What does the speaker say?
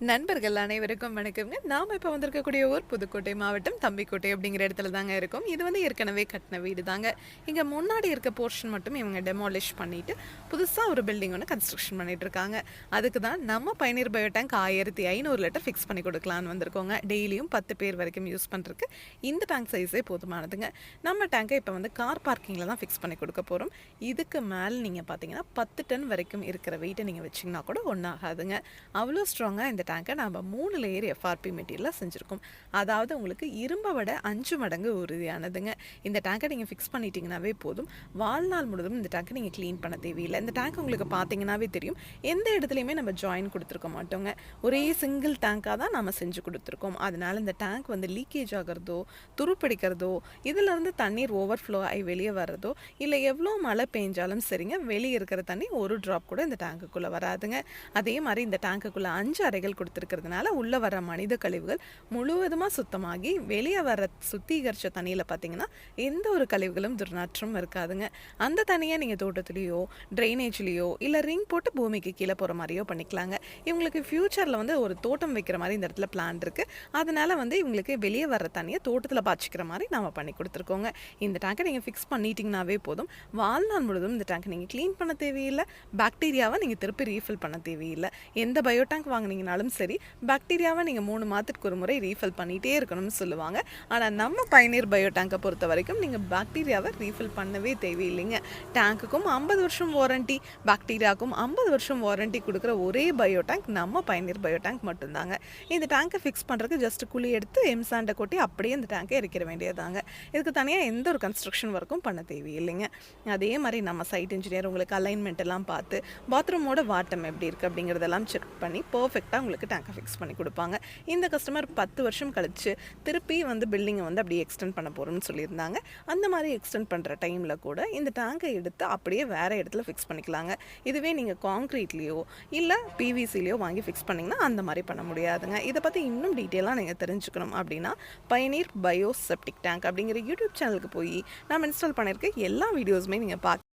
நண்பர்கள் அனைவருக்கும் வணக்கம்ங்க. நாம இப்போ வந்திருக்கக்கூடிய ஊர் புதுக்கோட்டை மாவட்டம் தம்பிக்கோட்டை அப்படிங்கிற இடத்துல தாங்க இருக்கும். இது வந்து ஏற்கனவே கட்டின வீடு தாங்க. இங்கே முன்னாடி இருக்க போர்ஷன் மட்டும் இவங்க டெமாலிஷ் பண்ணிட்டு புதுசாக ஒரு பில்டிங் ஒன்று கன்ஸ்ட்ரக்ஷன் பண்ணிட்டு இருக்காங்க. அதுக்கு தான் நம்ம பயனீர் பயோ டேங்க் 1500 லிட்டர் ஃபிக்ஸ் பண்ணி கொடுக்கலான்னு வந்திருக்கோங்க. டெய்லியும் 10 பேர் வரைக்கும் யூஸ் பண்ணுறதுக்கு இந்த டேங்க் சைஸே போதுமானதுங்க. நம்ம டேங்கை இப்போ வந்து கார் பார்க்கிங்கில் தான் ஃபிக்ஸ் பண்ணி கொடுக்க போகிறோம். இதுக்கு மேலே நீங்கள் பார்த்தீங்கன்னா 10 டன் வரைக்கும் இருக்கிற வெயிட்டை நீங்கள் வச்சிங்கன்னா கூட ஒன்றாகாதுங்க. அவ்வளோ ஸ்ட்ராங்காக இந்த டேங்கை நம்ம 3 லேயர் எஃப்ஆர்பி மெட்டீரியலாக செஞ்சுருக்கோம். அதாவது உங்களுக்கு இரும்பை விட 5 மடங்கு உறுதியானதுங்க. இந்த டேங்கை நீங்கள் ஃபிக்ஸ் பண்ணிட்டீங்கன்னாவே போதும். வாழ்நாள் முழுவதும் இந்த டேங்கை நீங்கள் க்ளீன் பண்ண தேவையில்லை. இந்த டேங்க் உங்களுக்கு பார்த்தீங்கன்னாவே தெரியும், எந்த இடத்துலையுமே நம்ம ஜாயின் கொடுத்துருக்க மாட்டோங்க. ஒரே சிங்கிள் டேங்காக தான் நம்ம செஞ்சு கொடுத்துருக்கோம். அதனால் இந்த டேங்க் வந்து லீக்கேஜ் ஆகிறதோ துருப்பிடிக்கிறதோ இதிலேருந்து தண்ணீர் ஓவர்ஃப்ளோ ஆகி வெளியே வர்றதோ இல்லை எவ்வளோ மழை பெஞ்சாலும் சரிங்க, வெளியே இருக்கிற தண்ணி ஒரு ட்ராப் கூட இந்த டேங்குக்குள்ளே வராதுங்க. அதே மாதிரி இந்த டேங்குக்குள்ளே 5 அறைகள் கொடுத்துருக்கிறதுனால உள்ளே வர மனித கழிவுகள் முழுவதுமாக சுத்தமாகி வெளியே வர சுத்திகரித்த தண்ணியில் பார்த்தீங்கன்னா எந்த ஒரு கழிவுகளும் துர்நாற்றம் இருக்காதுங்க. அந்த தண்ணியை நீங்கள் தோட்டத்துலேயோ ட்ரைனேஜ்லேயோ இல்லை ரிங் போட்டு பூமிக்கு கீழே போகிற மாதிரியோ பண்ணிக்கலாங்க. இவங்களுக்கு ஃப்யூச்சரில் வந்து ஒரு தோட்டம் வைக்கிற மாதிரி இந்த இடத்துல பிளான் இருக்குது. அதனால் வந்து இவங்களுக்கு வெளியே வர தண்ணியை தோட்டத்தில் பாய்ச்சிக்கிற மாதிரி நம்ம பண்ணி கொடுத்துருக்கோங்க. இந்த டேங்கை நீங்கள் ஃபிக்ஸ் பண்ணிட்டீங்கன்னாவே போதும். வாழ்நாள் முழுவதும் இந்த டேங்கை நீங்கள் க்ளீன் பண்ண தேவையில்லை. பாக்டீரியாவை நீங்கள் திருப்பி ரீஃபில் பண்ண தேவையில்லை. எந்த பயோ டேங்க் வாங்கினீங்கனாலும் சரி, பாக்டீரியாவை நீங்கள் 3 மாதத்துக்கு ஒரு முறை ரீஃபில் பண்ணிகிட்டே இருக்கணும்னு சொல்லுவாங்க. ஆனால் நம்ம பயனீர் பயோ டேங்கை பொறுத்த வரைக்கும் நீங்கள் பாக்டீரியாவை ரீஃபில் பண்ணவே தேவையில்லைங்க. டேங்க்குக்கும் 50 வருஷம் வாரண்டி, பாக்டீரியாவுக்கும் 50 வருஷம் வாரண்டி கொடுக்குற ஒரே பயோ டேங்க் நம்ம பயனீர் பயோ டேங்க் மட்டும்தாங்க. இந்த டேங்கை ஃபிக்ஸ் பண்ணுறதுக்கு ஜஸ்ட் குழி எடுத்து எம்சாண்டை கொட்டி அப்படியே இந்த டேங்கை இறக்கிற வேண்டியதாங்க. இதுக்கு தனியாக எந்த ஒரு கன்ஸ்ட்ரக்ஷன் ஒர்க்கும் பண்ண தேவையில்லைங்க. அதே மாதிரி நம்ம சைட் இன்ஜினியர் உங்களுக்கு அலைன்மெண்ட் எல்லாம் பார்த்து பாத்ரூமோட வாட்டம் எப்படி இருக்குது அப்படிங்கிறதெல்லாம் செக் பண்ணி பர்ஃபெக்டாக உங்களுக்கு டேங்கை ஃபிக்ஸ் பண்ணி கொடுப்பாங்க. இந்த கஸ்டமர் 10 வருஷம் கழித்து திருப்பி வந்து பில்டிங்கை வந்து அப்படியே எக்ஸ்டெண்ட் பண்ண போகிறோம்னு சொல்லியிருந்தாங்க. அந்த மாதிரி எக்ஸ்டெண்ட் பண்ணுற டைமில் கூட இந்த டேங்கை எடுத்து அப்படியே வேறு இடத்துல ஃபிக்ஸ் பண்ணிக்கலாங்க. இதுவே நீங்கள் காங்க்ரீட்லேயோ இல்லை பிவிசிலேயோ வாங்கி ஃபிக்ஸ் பண்ணிங்கன்னா அந்த மாதிரி பண்ண முடியாதுங்க. இதை பற்றி இன்னும் டீட்டெயிலாக நீங்கள் தெரிஞ்சுக்கணும் அப்படின்னா பயனீர் பயோ செப்டிக் டேங்க் அப்படிங்கிற யூடியூப் சேனலுக்கு போய் நம்ம இன்ஸ்டால் பண்ணியிருக்க எல்லா வீடியோஸுமே நீங்கள் பார்க்க